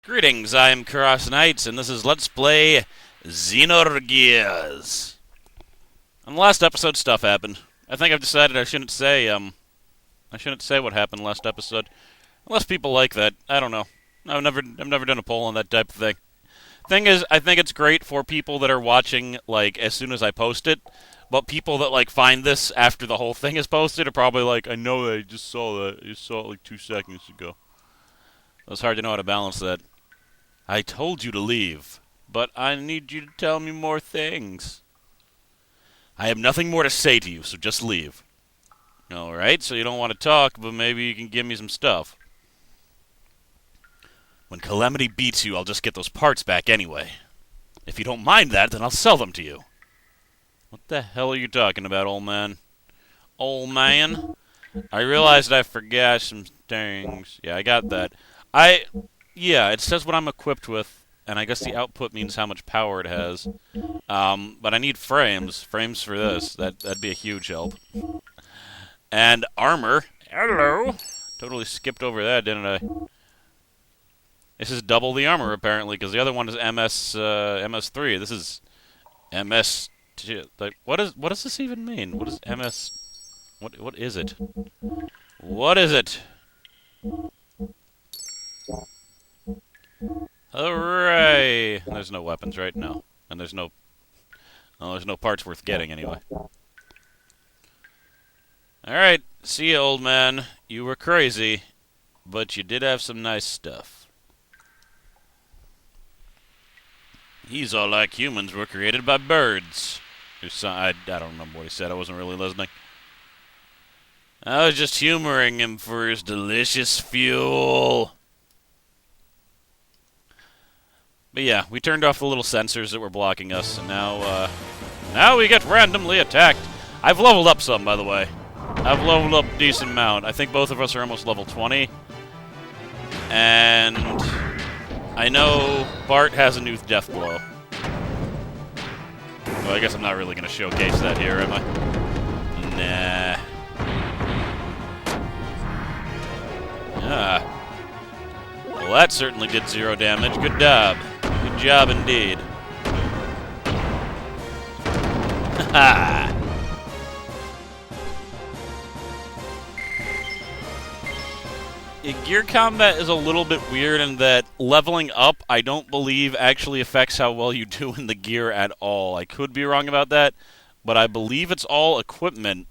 Greetings, I am CrossKnights, and this is Let's Play Xenogears. On the last episode, stuff happened. I think I've decided I shouldn't say what happened last episode. Unless people like that. I don't know. I've never done a poll on that type of thing. Thing is, I think it's great for people that are watching, like, as soon as I post it, but people that, like, find this after the whole thing is posted are probably like, I know I just saw that. I just saw it like 2 seconds ago. It's hard to know how to balance that. I told you to leave, but I need you to tell me more things. I have nothing more to say to you, so just leave. Alright, so you don't want to talk, but maybe you can give me some stuff. When Calamity beats you, I'll just get those parts back anyway. If you don't mind that, then I'll sell them to you. What the hell are you talking about, old man? Old man? I realized I forgot some things. Yeah, I got that. Yeah, it says what I'm equipped with, and I guess the output means how much power it has. But I need frames. Frames for this. That'd be a huge help. And armor. Hello. Totally skipped over that, didn't I? This is double the armor, apparently, because the other one is MS3. This is MS2. Like, what does this even mean? What is MS... What is it? What is it? Hooray! There's no weapons, right? No. And there's no parts worth getting, anyway. Alright, see ya, old man. You were crazy, but you did have some nice stuff. He's all like humans were created by birds. I don't remember what he said. I wasn't really listening. I was just humoring him for his delicious fuel. But yeah, we turned off the little sensors that were blocking us, and now we get randomly attacked. I've leveled up some, by the way. I've leveled up a decent amount. I think both of us are almost level 20. And I know Bart has a new death blow. Well, I guess I'm not really going to showcase that here, am I? Nah. Ah. Well, that certainly did 0 damage. Good job. Good job indeed. Ha! Gear combat is a little bit weird in that leveling up, I don't believe, actually affects how well you do in the gear at all. I could be wrong about that, but I believe it's all equipment.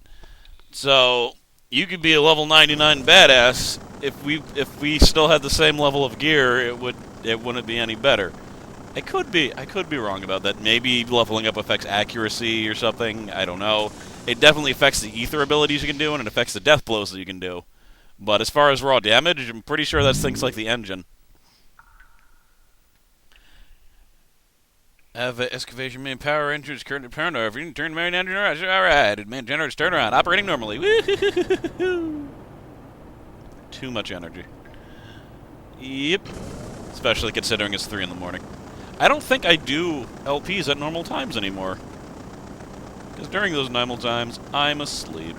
So you could be a level 99 badass. If we still had the same level of gear, it wouldn't be any better. I could be wrong about that. Maybe leveling up affects accuracy or something. I don't know. It definitely affects the ether abilities you can do, and it affects the death blows that you can do. But as far as raw damage, I'm pretty sure that's things like the engine. Have excavation main power engine is currently powered over. You can turn the main engine around. Alright, main generator's turned around, operating normally. Woo-hoo-hoo-hoo-hoo. Too much energy. Yep. Especially considering it's 3 in the morning. I don't think I do LPs at normal times anymore. Because during those normal times, I'm asleep.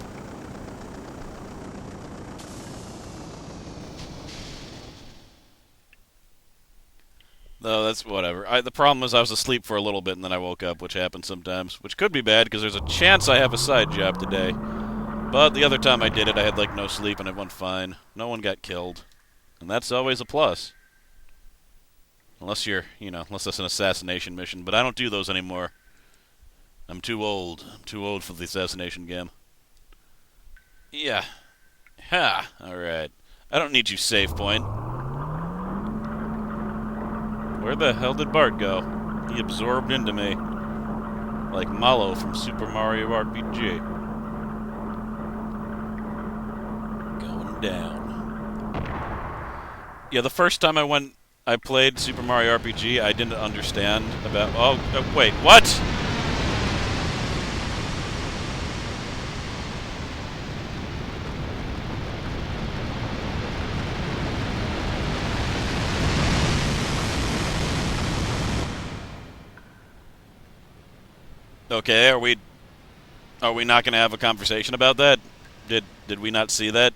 No, that's whatever. The problem is I was asleep for a little bit and then I woke up, which happens sometimes. Which could be bad, because there's a chance I have a side job today. But the other time I did it, I had, like, no sleep and it went fine. No one got killed. And that's always a plus. Unless you're, unless that's an assassination mission. But I don't do those anymore. I'm too old. I'm too old for the assassination game. Yeah. Ha! Alright. I don't need you, save point. Where the hell did Bart go? He absorbed into me. Like Mallow from Super Mario RPG. Going down. Yeah, the first time I played Super Mario RPG, I didn't understand about... Oh, wait, what?! Okay, are we not going to have a conversation about that? Did we not see that?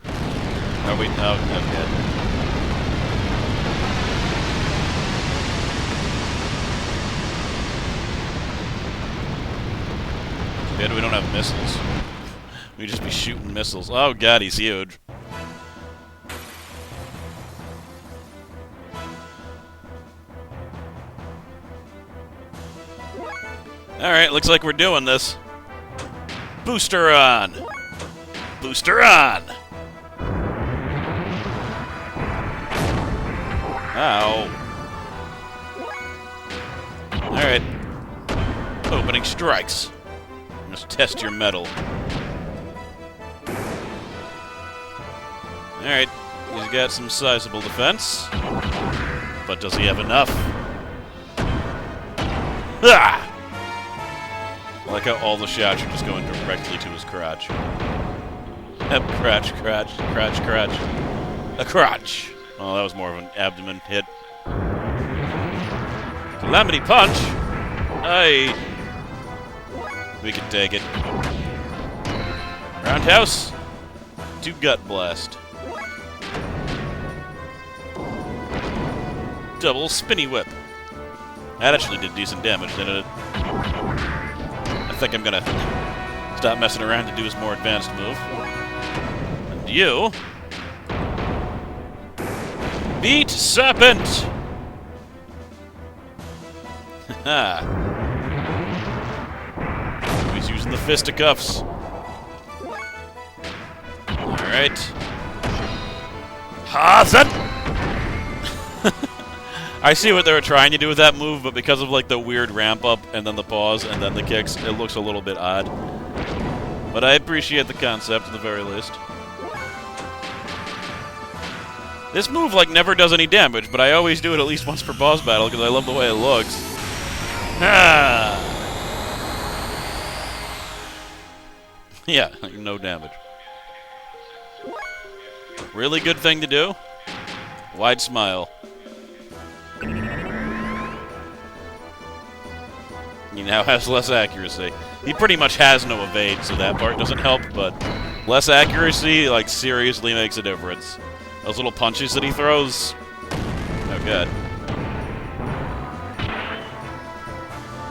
Are we? Oh, okay. we don't have missiles. We just be shooting missiles. Oh god, he's huge. Alright, looks like we're doing this. Booster on! Booster on! Ow. Alright. Opening strikes. Let's test your metal. Alright. He's got some sizable defense. But does he have enough? Ah! I like how all the shots are just going directly to his crotch. Crotch, crotch, crotch, crotch. A crotch! Oh, that was more of an abdomen hit. Calamity punch! Aye. We can take it. Roundhouse. To gut blast. Double spinny whip. That actually did decent damage, didn't it? I think I'm gonna stop messing around to do his more advanced move. And you... Beat Serpent! Haha. He's using the fisticuffs. Alright. Hazen! I see what they were trying to do with that move, but because of like the weird ramp up and then the pause and then the kicks, it looks a little bit odd. But I appreciate the concept at the very least. This move like never does any damage, but I always do it at least once per boss battle because I love the way it looks. Ah! Yeah, no damage. Really good thing to do. Wide smile. He now has less accuracy. He pretty much has no evade, so that part doesn't help, but less accuracy, like, seriously makes a difference. Those little punches that he throws... Oh, God.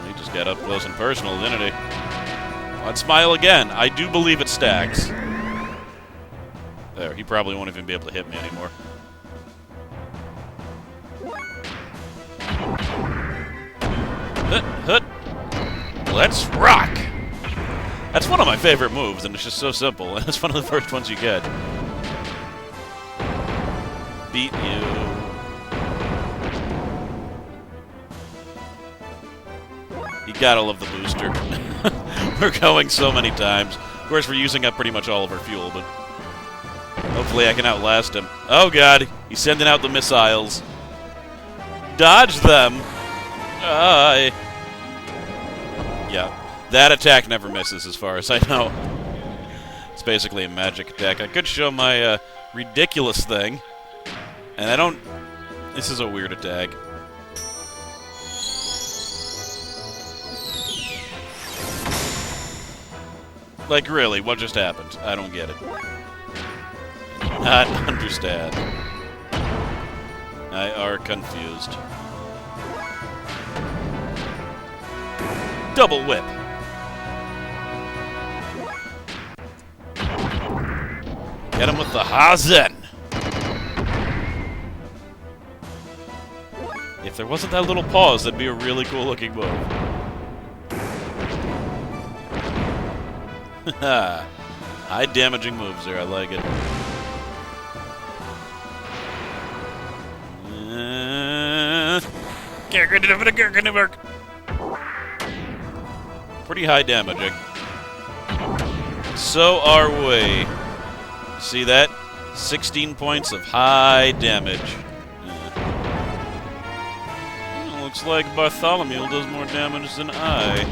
He just got up close and personal, didn't he? I'd smile again. I do believe it stacks. There, he probably won't even be able to hit me anymore. Hut. Let's rock! That's one of my favorite moves, and it's just so simple, and it's one of the first ones you get. Beat you. You gotta love the booster. We're going so many times. Of course, we're using up pretty much all of our fuel, but hopefully I can outlast him. Oh god, he's sending out the missiles. Dodge them! Aye. Yeah, that attack never misses as far as I know. It's basically a magic attack. I could show my ridiculous thing, and I don't... This is a weird attack. Like, really, what just happened? I don't get it. Not understand. I are confused. Double whip. Get him with the Hazen. If there wasn't that little pause, that'd be a really cool looking move. High damaging moves there, I like it. Pretty high damaging. So are we. See that? 16 points of high damage. Well, looks like Bartholomew does more damage than I.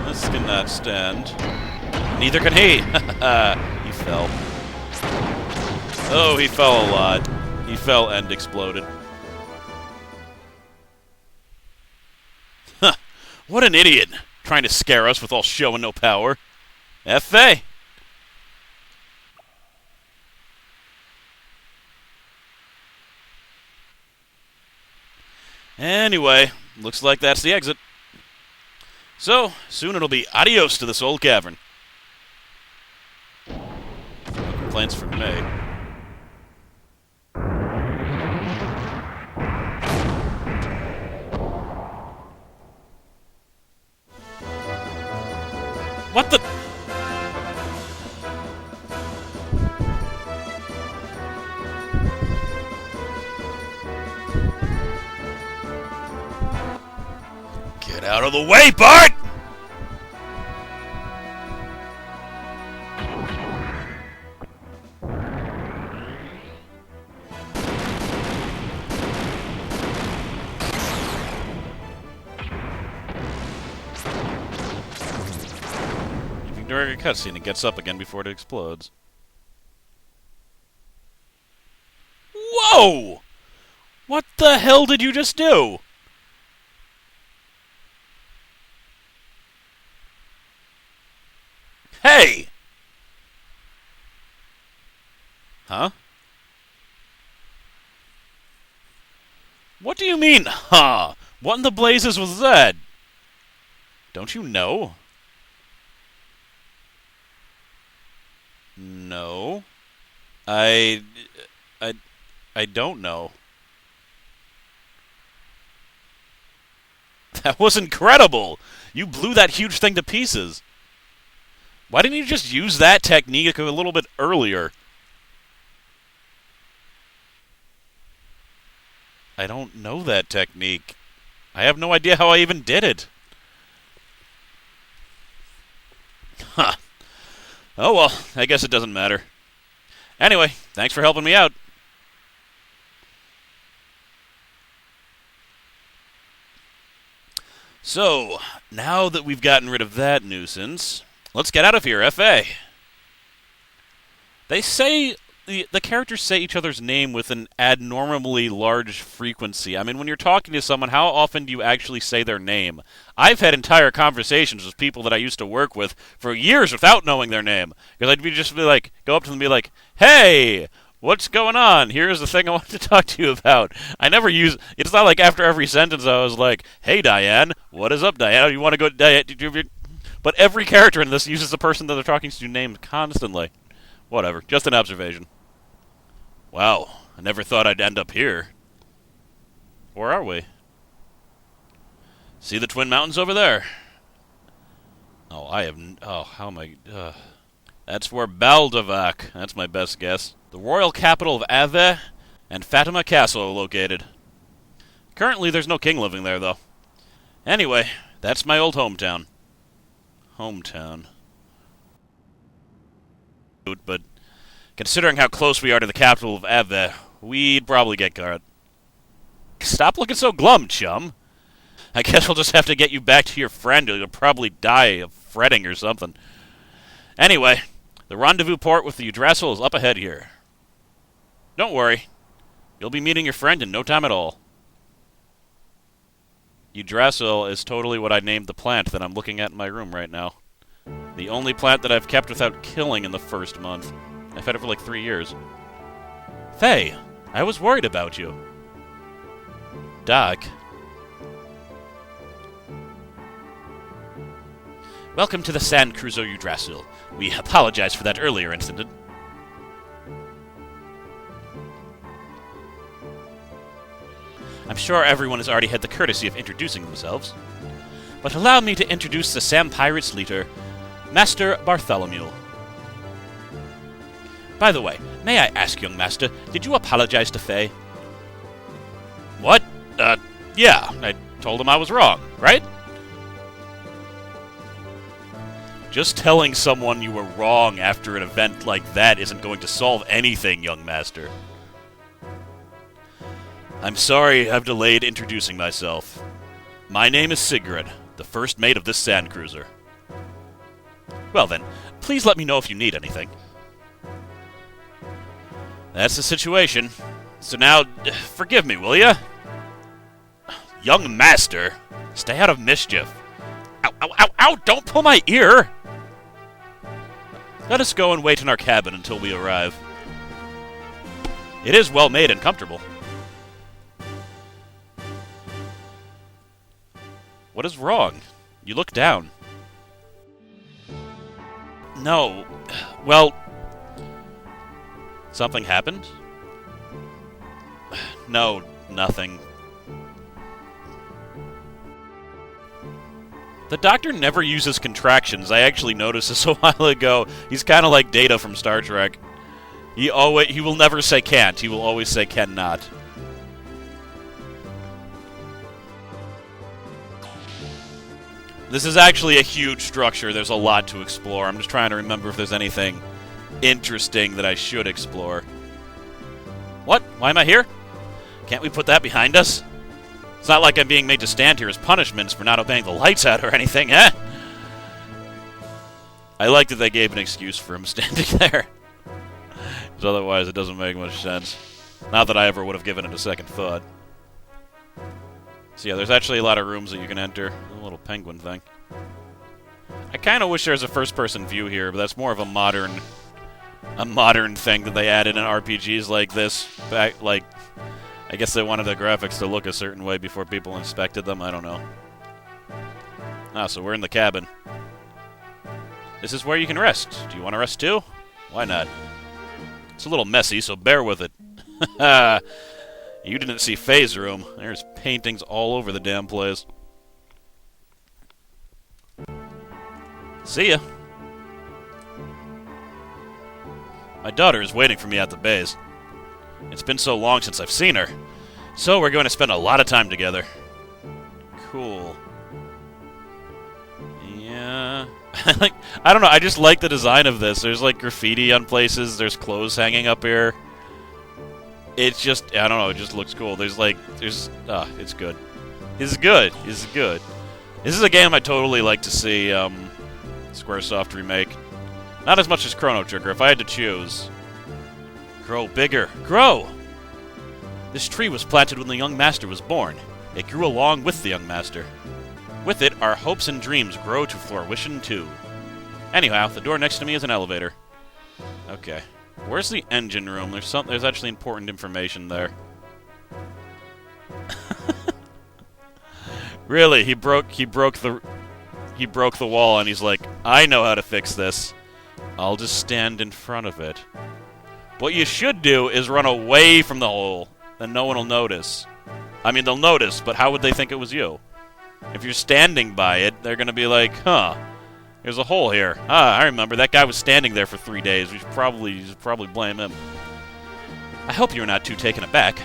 This cannot stand. Neither can he! He fell. Oh, he fell a lot. He fell and exploded. Huh. What an idiot! Trying to scare us with all show and no power. F.A. Anyway, looks like that's the exit. So, soon it'll be adios to this old cavern. No complaints from me. What the... Get out of the way, Bart! Even during a cutscene, it gets up again before it explodes. Whoa! What the hell did you just do? Hey! Huh? What do you mean, huh? What in the blazes was that? Don't you know? No. I don't know. That was incredible! You blew that huge thing to pieces. Why didn't you just use that technique a little bit earlier? I don't know that technique. I have no idea how I even did it. Huh. Oh well, I guess it doesn't matter. Anyway, thanks for helping me out. So, now that we've gotten rid of that nuisance, let's get out of here, F.A. They say... The characters say each other's name with an abnormally large frequency. I mean, when you're talking to someone, how often do you actually say their name? I've had entire conversations with people that I used to work with for years without knowing their name. Because I'd just be like, go up to them and be like, hey, what's going on? Here's the thing I want to talk to you about. I never use... It's not like after every sentence I was like, hey, Diane, what is up, Diane? You want to go... But every character in this uses the person that they're talking to name constantly. Whatever, just an observation. Wow, I never thought I'd end up here. Where are we? See the Twin Mountains over there? Oh, how am I... That's where Baldovac, that's my best guess. The royal capital of Ave and Fatima Castle are located. Currently, there's no king living there, though. Anyway, that's my old hometown. But... considering how close we are to the capital of Ave, we'd probably get caught. Stop looking so glum, chum. I guess we'll just have to get you back to your friend, or you'll probably die of fretting or something. Anyway, the rendezvous port with the Yggdrasil is up ahead here. Don't worry. You'll be meeting your friend in no time at all. Yggdrasil is totally what I named the plant that I'm looking at in my room right now. The only plant that I've kept without killing in the first month. I've had it for like 3 years. Faye, I was worried about you. Doc. Welcome to the Sand Cruiser Yggdrasil. We apologize for that earlier incident. I'm sure everyone has already had the courtesy of introducing themselves. But allow me to introduce the Sam Pirates leader, Master Bartholomew. By the way, may I ask, young master, did you apologize to Faye? What? Yeah, I told him I was wrong, right? Just telling someone you were wrong after an event like that isn't going to solve anything, young master. I'm sorry I've delayed introducing myself. My name is Sigrid, the first mate of this sand cruiser. Well then, please let me know if you need anything. That's the situation. So now, forgive me, will ya? Young master, stay out of mischief. Ow, ow, ow, ow, don't pull my ear! Let us go and wait in our cabin until we arrive. It is well made and comfortable. What is wrong? You look down. No. Well, something happened? No, nothing. The Doctor never uses contractions. I actually noticed this a while ago. He's kind of like Data from Star Trek. He will never say can't. He will always say cannot. This is actually a huge structure. There's a lot to explore. I'm just trying to remember if there's anything interesting that I should explore. What? Why am I here? Can't we put that behind us? It's not like I'm being made to stand here as punishments for not obeying the lights out or anything, eh? I like that they gave an excuse for him standing there. Because otherwise it doesn't make much sense. Not that I ever would have given it a second thought. So yeah, there's actually a lot of rooms that you can enter. A little penguin thing. I kind of wish there was a first-person view here, but that's more of a modern thing that they added in RPGs like this. I guess they wanted the graphics to look a certain way before people inspected them. I don't know. Ah, so we're in the cabin. This is where you can rest. Do you want to rest too? Why not? It's a little messy, so bear with it. You didn't see Faye's room. There's paintings all over the damn place. See ya. My daughter is waiting for me at the base. It's been so long since I've seen her. So we're going to spend a lot of time together. Cool. Yeah. I don't know, I just like the design of this. There's like graffiti on places, there's clothes hanging up here. It's just, I don't know, it just looks cool. It's good. It's good. It's good. This is a game I'd totally like to see Squaresoft remake. Not as much as Chrono Trigger, if I had to choose. Grow bigger. Grow! This tree was planted when the young master was born. It grew along with the young master. With it, our hopes and dreams grow to fruition too. Anyhow, the door next to me is an elevator. Okay. Where's the engine room? There's actually important information there. Really, he broke the wall and he's like, I know how to fix this. I'll just stand in front of it. What you should do is run away from the hole, then no one will notice. I mean, they'll notice, but how would they think it was you? If you're standing by it, they're going to be like, huh, there's a hole here. Ah, I remember, that guy was standing there for 3 days. We should probably blame him. I hope you're not too taken aback.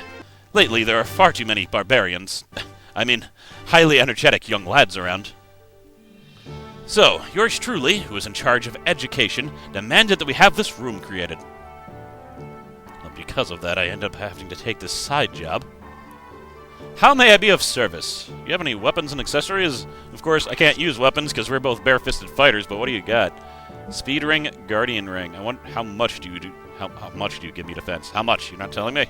Lately, there are far too many barbarians. I mean, highly energetic young lads around. So, yours truly, who is in charge of education, demanded that we have this room created. Because of that, I end up having to take this side job. How may I be of service? Do you have any weapons and accessories? Of course, I can't use weapons because we're both bare-fisted fighters, but what do you got? Speed ring, guardian ring. I want. How much do you do? How much do you give me defense? How much? You're not telling me?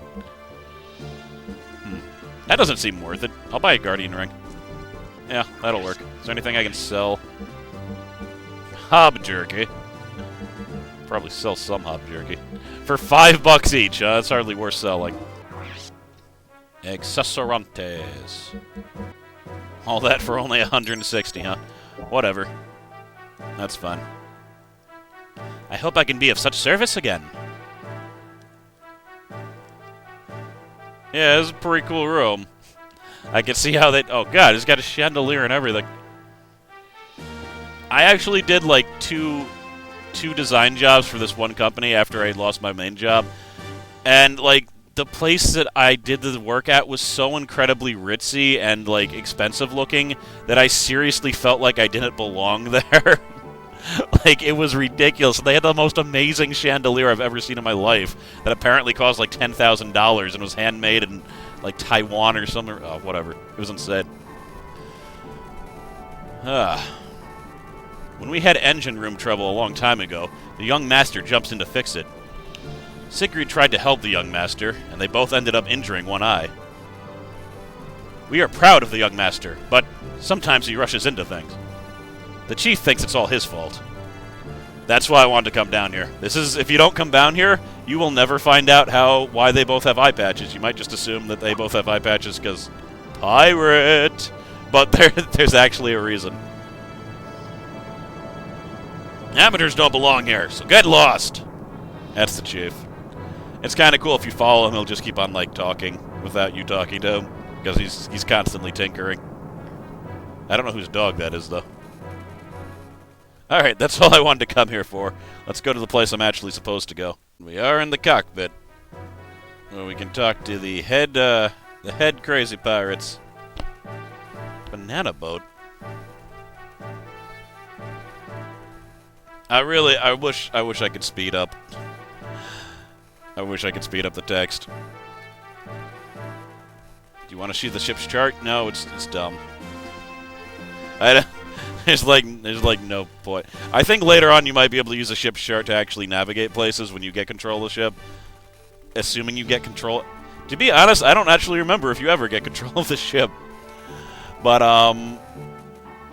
That doesn't seem worth it. I'll buy a guardian ring. Yeah, that'll work. Is there anything I can sell? Hob jerky. Probably sell some hob jerky. For $5 each, that's hardly worth selling. Accessorantes. All that for only 160, huh? Whatever. That's fun. I hope I can be of such service again. Yeah, this is a pretty cool room. I can see how they... Oh god, it's got a chandelier and everything. I actually did like two design jobs for this one company after I lost my main job. And like the place that I did the work at was so incredibly ritzy and like expensive looking that I seriously felt like I didn't belong there. Like, it was ridiculous. They had the most amazing chandelier I've ever seen in my life that apparently cost like $10,000 and was handmade in like Taiwan or something. Oh, whatever. It was insane. When we had engine room trouble a long time ago, the young master jumps in to fix it. Sigrid tried to help the young master, and they both ended up injuring one eye. We are proud of the young master, but sometimes he rushes into things. The chief thinks it's all his fault. That's why I wanted to come down here. If you don't come down here, you will never find out why they both have eye patches. You might just assume that they both have eye patches because pirate. But there's actually a reason. Amateurs don't belong here, so get lost. That's the chief. It's kind of cool if you follow him, he'll just keep on, like, talking without you talking to him, because he's constantly tinkering. I don't know whose dog that is, though. Alright, that's all I wanted to come here for. Let's go to the place I'm actually supposed to go. We are in the cockpit, where we can talk to the head crazy pirates. Banana boat? I wish I could speed up. I wish I could speed up the text. Do you want to see the ship's chart? No, it's dumb. There's like no point. I think later on you might be able to use a ship's chart to actually navigate places when you get control of the ship. Assuming you get control. To be honest, I don't actually remember if you ever get control of the ship. But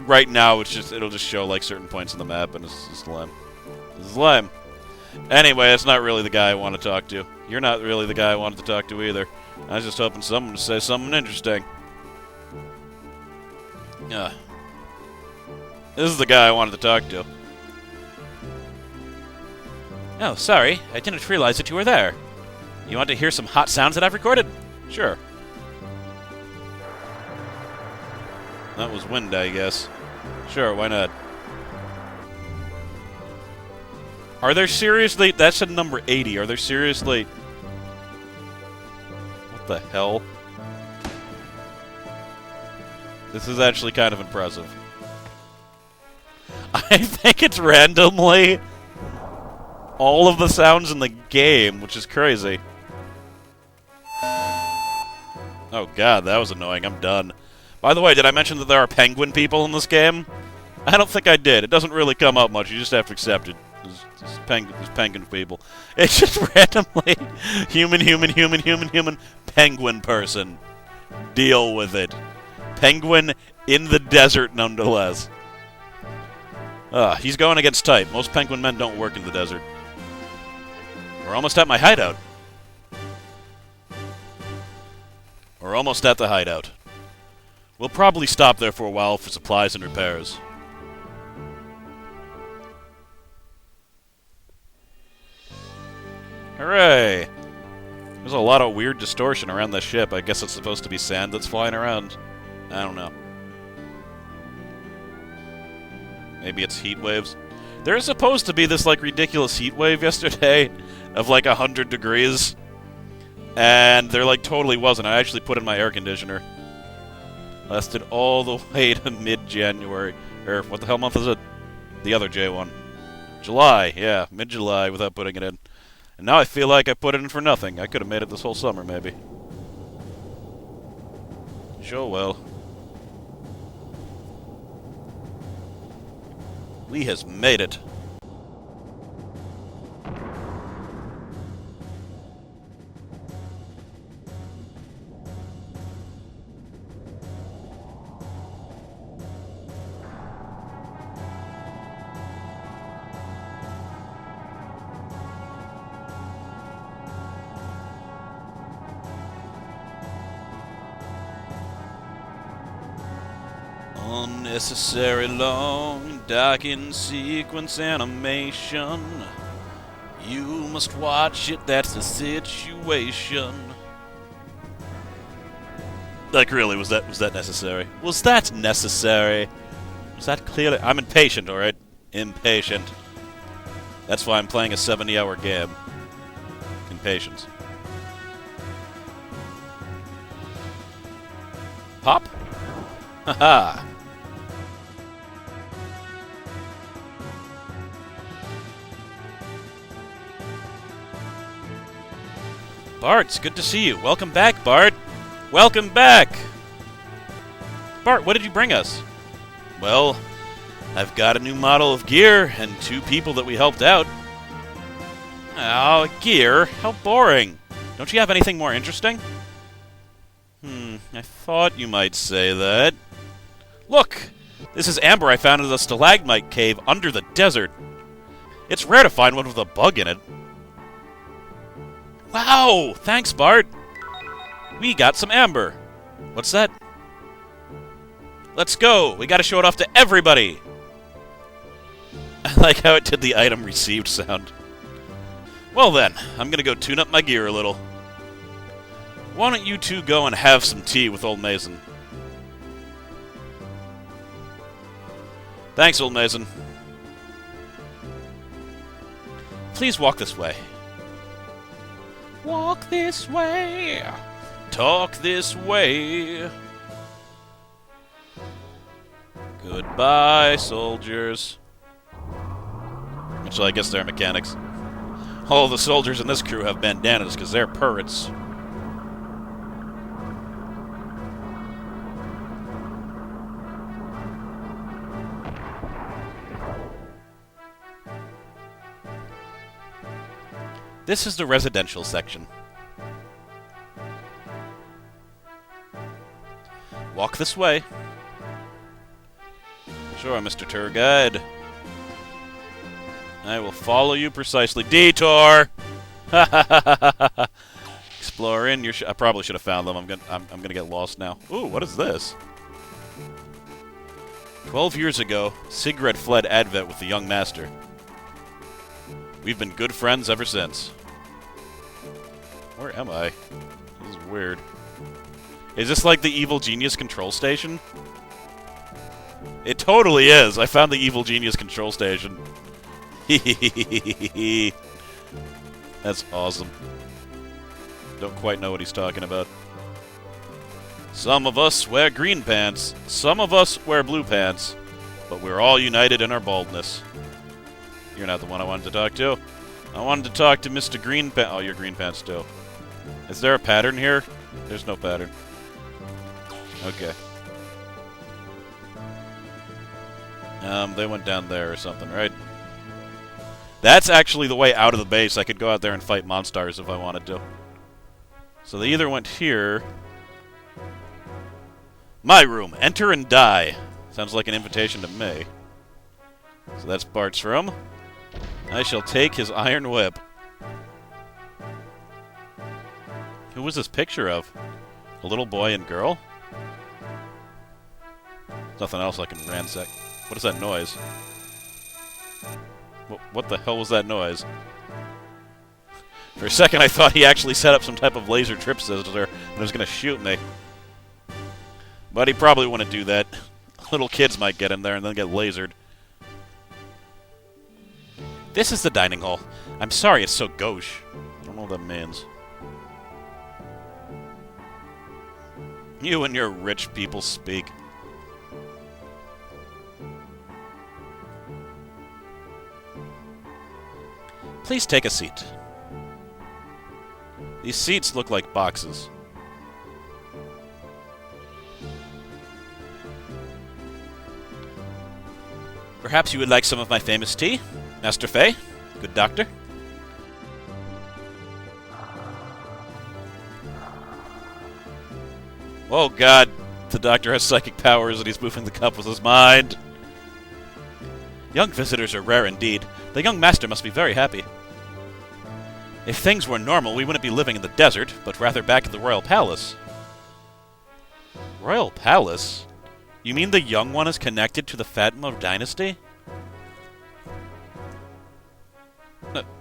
right now it'll just show like certain points on the map, and it's just lame. This is lame. Anyway, it's not really the guy I want to talk to. You're not really the guy I wanted to talk to either. I was just hoping someone would say something interesting. Yeah. This is the guy I wanted to talk to. Oh, sorry. I didn't realize that you were there. You want to hear some hot sounds that I've recorded? Sure. That was wind, I guess. Sure, why not? Are there seriously... That said number 80. Are there seriously... What the hell? This is actually kind of impressive. I think it's randomly all of the sounds in the game, which is crazy. Oh god, that was annoying. I'm done. By the way, did I mention that there are penguin people in this game? I don't think I did. It doesn't really come up much. You just have to accept it. There's penguin people. It's just randomly human, penguin person. Deal with it. Penguin in the desert, nonetheless. He's going against type. Most penguin men don't work in the desert. We're almost at my hideout. We're almost at the hideout. We'll probably stop there for a while for supplies and repairs. Hooray! There's a lot of weird distortion around the ship. I guess it's supposed to be sand that's flying around. I don't know. Maybe it's heat waves. There's supposed to be this, like, ridiculous heat wave yesterday of, like, 100 degrees. And there, like, totally wasn't. I actually put in my air conditioner. Lasted all the way to mid-January. Or, what the hell month is it? The other J one. July, yeah. Mid-July without putting it in. And now I feel like I put it in for nothing. I could have made it this whole summer, maybe. Sure will. We has made it. Unnecessary long docking sequence animation. You must watch it, that's the situation. Like, really, was that necessary? Was that necessary? Was that clearly... I'm impatient, alright? Impatient. That's why I'm playing a 70-hour game. Impatience. Pop? Haha. Bart, it's good to see you. Welcome back, Bart. Welcome back. Bart, what did you bring us? Well, I've got a new model of gear and 2 people that we helped out. Oh, gear? How boring. Don't you have anything more interesting? I thought you might say that. Look! This is amber I found in the stalagmite cave under the desert. It's rare to find one with a bug in it. Wow! Thanks, Bart! We got some amber. What's that? Let's go! We gotta show it off to everybody! I like how it did the item received sound. Well then, I'm gonna go tune up my gear a little. Why don't you two go and have some tea with old Mason? Thanks, old Mason. Please walk this way. Walk this way. Talk this way. Goodbye, soldiers. Which I guess they're mechanics. All the soldiers in this crew have bandanas because they're pirates. This is the residential section. Walk this way. Sure, Mr. Tour Guide. I will follow you precisely. Detour! Explore in your I probably should have found them. I'm gonna get lost now. Ooh, what is this? 12 years ago, Sigrid fled Advent with the young master. We've been good friends ever since. Where am I? This is weird. Is this like the evil genius control station? It totally is. I found the evil genius control station. That's awesome. Don't quite know what he's talking about. Some of us wear green pants. Some of us wear blue pants. But we're all united in our baldness. You're not the one I wanted to talk to. I wanted to talk to Mr. Green Pants. Oh, you're green pants too. Is there a pattern here? There's no pattern. Okay. They went down there or something, right? That's actually the way out of the base. I could go out there and fight monsters if I wanted to. So they either went here... My room. Enter and die. Sounds like an invitation to me. So that's Bart's room. I shall take his iron whip. Who was this picture of? A little boy and girl? Nothing else I can ransack. What is that noise? What the hell was that noise? For a second I thought he actually set up some type of laser trip scissor and was going to shoot me. But he probably wouldn't do that. Little kids might get in there and then get lasered. This is the dining hall. I'm sorry it's so gauche. I don't know what that means. You and your rich people speak. Please take a seat. These seats look like boxes. Perhaps you would like some of my famous tea, Master Fay? Good doctor? Oh god, the doctor has psychic powers and he's moving the cup with his mind. Young visitors are rare indeed. The young master must be very happy. If things were normal, we wouldn't be living in the desert, but rather back at the royal palace. Royal palace? You mean the young one is connected to the Fatima dynasty?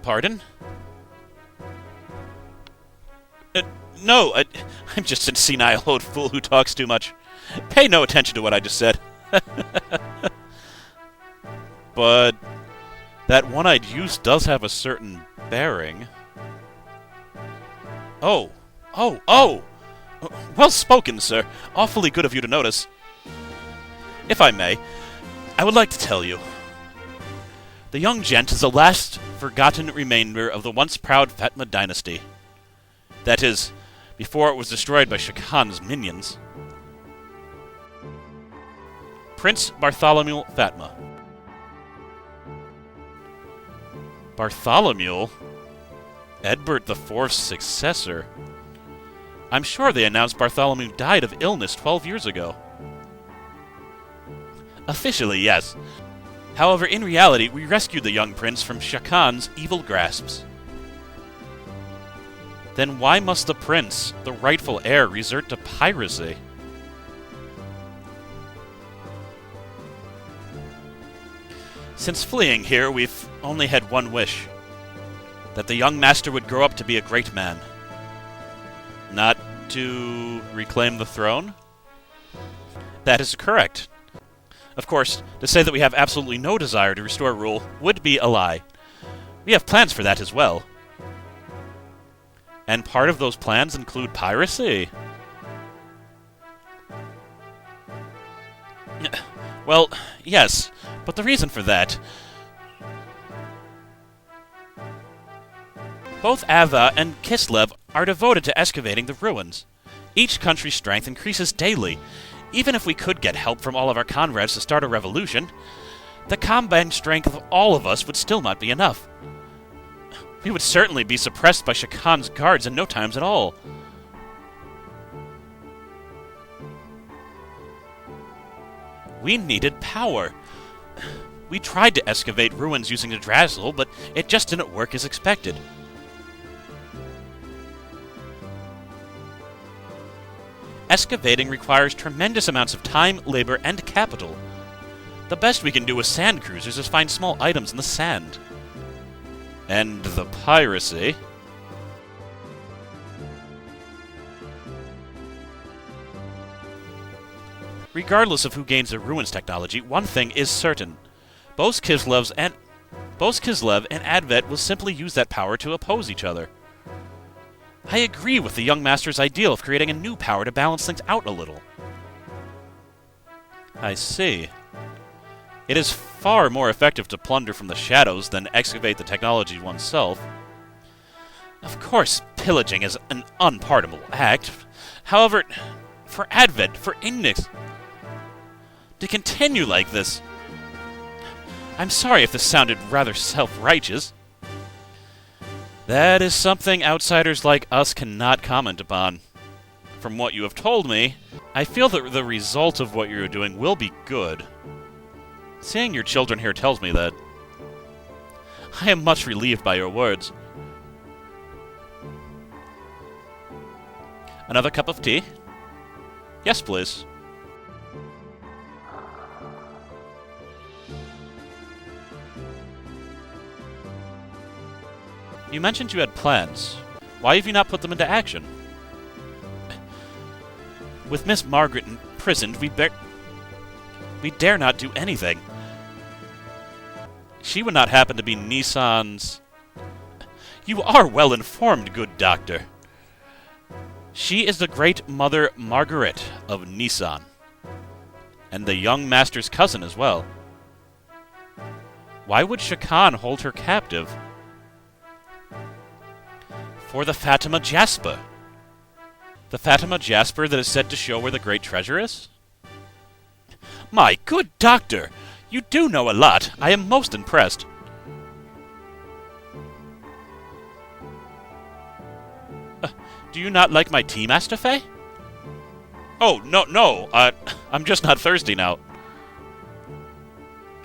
Pardon? No, I'm just a senile old fool who talks too much. Pay no attention to what I just said. But that one-eyed youth does have a certain bearing. Oh! Well spoken, sir. Awfully good of you to notice. If I may, I would like to tell you. The young gent is the last forgotten remainder of the once proud Fatima dynasty. That is, before it was destroyed by Shah Khan's minions. Prince Bartholomew Fatima. Bartholomew? Edward IV's successor? I'm sure they announced Bartholomew died of illness 12 years ago. Officially, yes. However, in reality, we rescued the young prince from Shah Khan's evil grasps. Then why must the prince, the rightful heir, resort to piracy? Since fleeing here, we've only had one wish. That the young master would grow up to be a great man. Not to reclaim the throne? That is correct. Of course, to say that we have absolutely no desire to restore rule would be a lie. We have plans for that as well. And part of those plans include piracy. Well, yes, but the reason for that... Both Ava and Kislev are devoted to excavating the ruins. Each country's strength increases daily. Even if we could get help from all of our comrades to start a revolution, the combined strength of all of us would still not be enough. We would certainly be suppressed by Shakan's guards in no times at all. We needed power. We tried to excavate ruins using Yggdrasil, but it just didn't work as expected. Excavating requires tremendous amounts of time, labor, and capital. The best we can do with sand cruisers is find small items in the sand. And the piracy... Regardless of who gains the ruins technology, one thing is certain. Both Kislev and Advet will simply use that power to oppose each other. I agree with the young master's ideal of creating a new power to balance things out a little. I see. It is far more effective to plunder from the shadows than excavate the technology oneself. Of course, pillaging is an unpardonable act. However, for Advent, for Ignis, to continue like this... I'm sorry if this sounded rather self-righteous. That is something outsiders like us cannot comment upon. From what you have told me, I feel that the result of what you're doing will be good. Seeing your children here tells me that. I am much relieved by your words. Another cup of tea? Yes, please. You mentioned you had plans. Why have you not put them into action? With Miss Margaret imprisoned, we dare not do anything. She would not happen to be Nissan's... You are well informed, good doctor. She is the great Mother Margaret of Nissan. And the young master's cousin as well. Why would Shakan hold her captive? For the Fatima Jasper. The Fatima Jasper that is said to show where the great treasure is? My good doctor! You do know a lot. I am most impressed. Do you not like my tea, Master Faye? Oh, no. I'm just not thirsty now.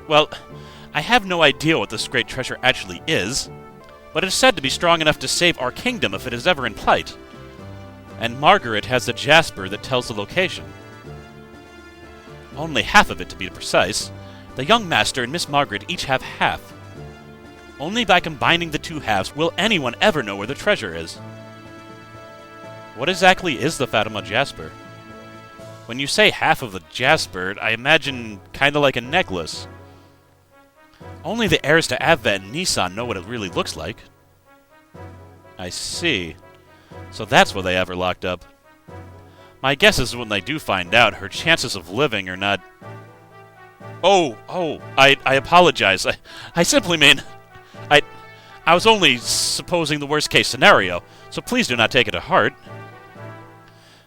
Well, I have no idea what this great treasure actually is, but it is said to be strong enough to save our kingdom if it is ever in plight. And Margaret has the jasper that tells the location. Only half of it, to be precise. The young master and Miss Margaret each have half. Only by combining the two halves will anyone ever know where the treasure is. What exactly is the Fatima Jasper? When you say half of the jasper, I imagine kinda like a necklace. Only the heirs to Avvet and Nissan know what it really looks like. I see. So that's why they have her locked up. My guess is when they do find out, her chances of living are not... I apologize. I simply mean... I was only supposing the worst-case scenario, so please do not take it to heart.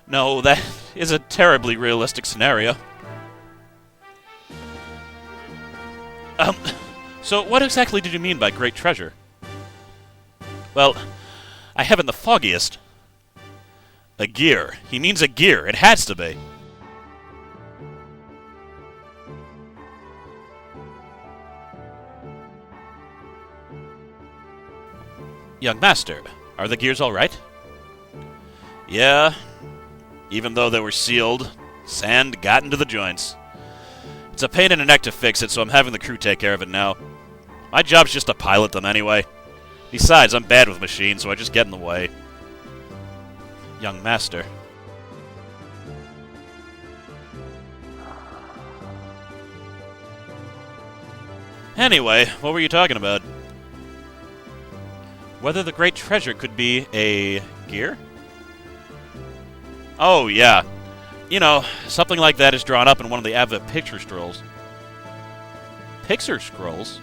No, that is a terribly realistic scenario. So what exactly did you mean by great treasure? Well, I haven't the foggiest. A gear. He means a gear. It has to be. Young master, are the gears all right? Yeah. Even though they were sealed, sand got into the joints. It's a pain in the neck to fix it, so I'm having the crew take care of it now. My job's just to pilot them anyway. Besides, I'm bad with machines, so I just get in the way. Young master. Anyway, what were you talking about? Whether the great treasure could be a gear? Oh, yeah. You know, something like that is drawn up in one of the Advent picture scrolls. Picture scrolls?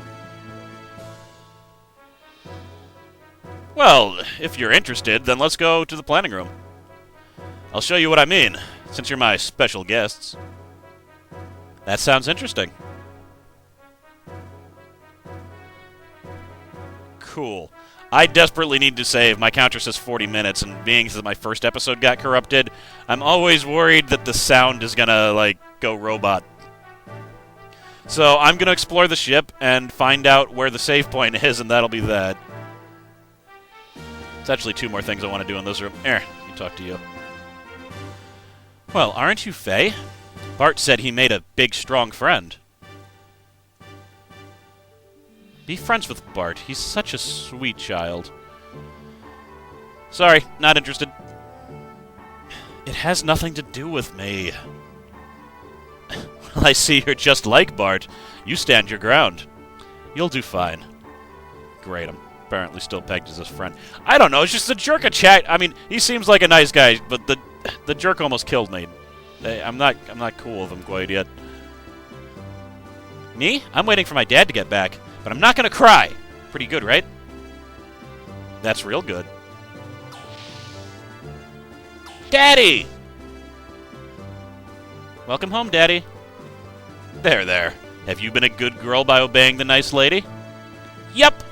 Well, if you're interested, then let's go to the planning room. I'll show you what I mean, since you're my special guests. That sounds interesting. Cool. I desperately need to save. My counter says 40 minutes, and being that my first episode got corrupted, I'm always worried that the sound is gonna, like, go robot. So I'm gonna explore the ship and find out where the save point is, and that'll be that. There's actually 2 more things I want to do in this room. Let me talk to you. Well, aren't you Faye? Bart said he made a big, strong friend. Be friends with Bart. He's such a sweet child. Sorry, not interested. It has nothing to do with me. Well, I see you're just like Bart. You stand your ground. You'll do fine. Great, I'm apparently still pegged as his friend. I don't know, it's just the jerk of chat. I mean, he seems like a nice guy, but the jerk almost killed me. I'm not cool with him quite yet. Me? I'm waiting for my dad to get back. But I'm not gonna cry. Pretty good, right? That's real good. Daddy! Welcome home, Daddy. There. Have you been a good girl by obeying the nice lady? Yep.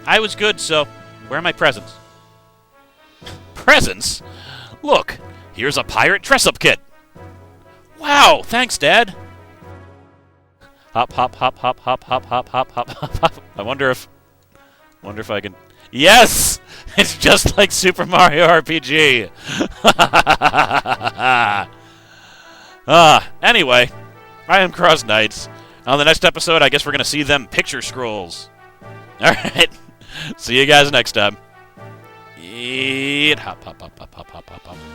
I was good, so where are my presents? Presents? Look, here's a pirate dress-up kit. Wow, thanks, Dad. Hop, hop, hop, hop, hop, hop, hop, hop, hop, hop, hop. I wonder if I can... Yes! It's just like Super Mario RPG! Anyway, I am CrossKnights. On the next episode, I guess we're gonna see them picture scrolls. Alright, see you guys next time. Hop, hop, hop, hop, hop, hop, hop, hop.